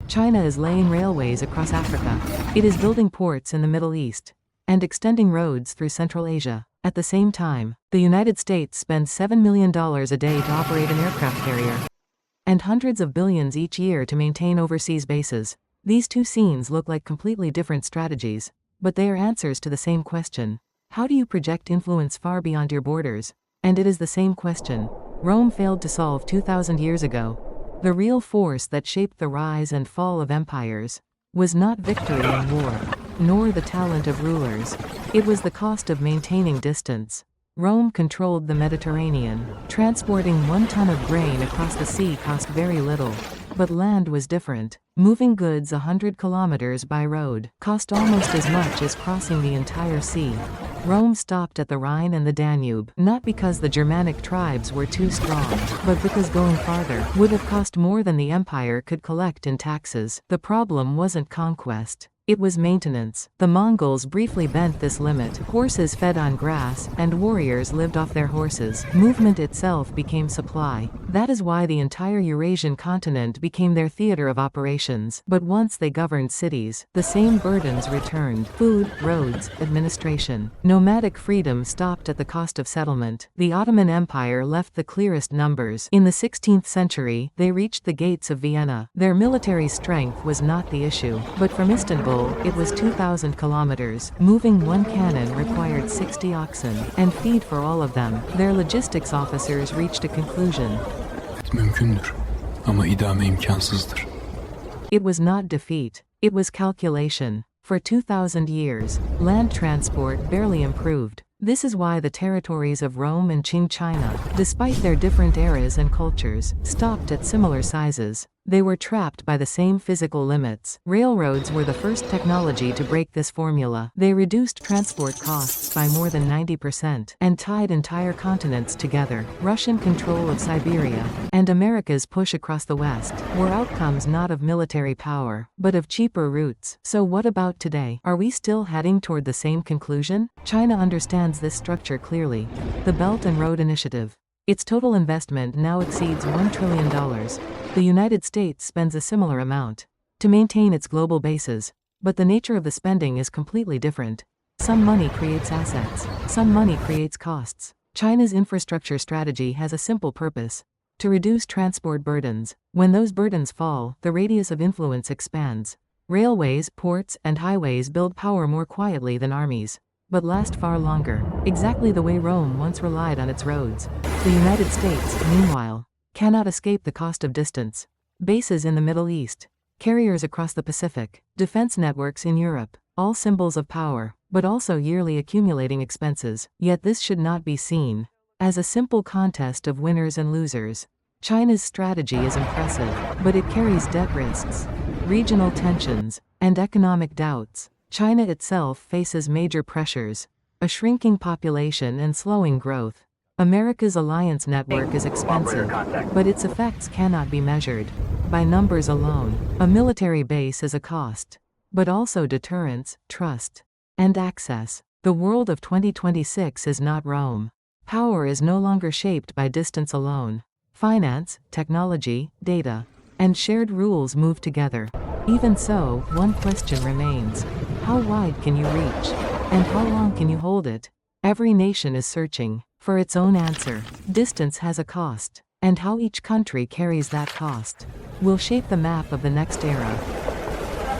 China is laying railways across Africa. It is building ports in the Middle East and extending roads through Central Asia. At the same time, the United States spends $7 million a day to operate an aircraft carrier and hundreds of billions each year to maintain overseas bases. These two scenes look like completely different strategies, but they are answers to the same question. How do you project influence far beyond your borders? And it is the same question Rome failed to solve 2,000 years ago. The real force that shaped the rise and fall of empires was not victory in war, nor the talent of rulers. It was the cost of maintaining distance. Rome controlled the Mediterranean. Transporting 1 ton of grain across the sea cost very little. But land was different. Moving goods 100 kilometers by road cost almost as much as crossing the entire sea. Rome stopped at the Rhine and the Danube, not because the Germanic tribes were too strong, but because going farther would have cost more than the empire could collect in taxes. The problem wasn't conquest. It was maintenance. The Mongols briefly bent this limit. Horses fed on grass, and warriors lived off their horses. Movement itself became supply. That is why the entire Eurasian continent became their theater of operations. But once they governed cities, the same burdens returned. Food, roads, administration. Nomadic freedom stopped at the cost of settlement. The Ottoman Empire left the clearest numbers. In the 16th century, they reached the gates of Vienna. Their military strength was not the issue, but from Istanbul, it was 2,000 kilometers. Moving 1 cannon required 60 oxen, and feed for all of them. Their logistics officers reached a conclusion. Mümkündür, ama idame imkansızdır. It was not defeat, it was calculation. For 2,000 years, land transport barely improved. This is why the territories of Rome and Qing China, despite their different eras and cultures, stopped at similar sizes. They were trapped by the same physical limits. Railroads were the first technology to break this formula. They reduced transport costs by more than 90% and tied entire continents together. Russian control of Siberia and America's push across the West were outcomes not of military power, but of cheaper routes. So what about today? Are we still heading toward the same conclusion? China understands this structure clearly. The Belt and Road Initiative. Its total investment now exceeds $1 trillion. The United States spends a similar amount to maintain its global bases, but the nature of the spending is completely different. Some money creates assets, some money creates costs. China's infrastructure strategy has a simple purpose: to reduce transport burdens. When those burdens fall, the radius of influence expands. Railways, ports, and highways build power more quietly than armies, but last far longer, exactly the way Rome once relied on its roads. The United States, meanwhile, cannot escape the cost of distance. Bases in the Middle East, carriers across the Pacific, defense networks in Europe, all symbols of power, but also yearly accumulating expenses. Yet this should not be seen as a simple contest of winners and losers. China's strategy is impressive, but it carries debt risks, regional tensions, and economic doubts. China itself faces major pressures: a shrinking population and slowing growth. America's alliance network is expensive, but its effects cannot be measured by numbers alone. A military base is a cost, but also deterrence, trust, and access. The world of 2026 is not Rome. Power is no longer shaped by distance alone. Finance, technology, data, and shared rules move together. Even so, one question remains: how wide can you reach? And how long can you hold it? Every nation is searching for its own answer. Distance has a cost, and how each country carries that cost will shape the map of the next era.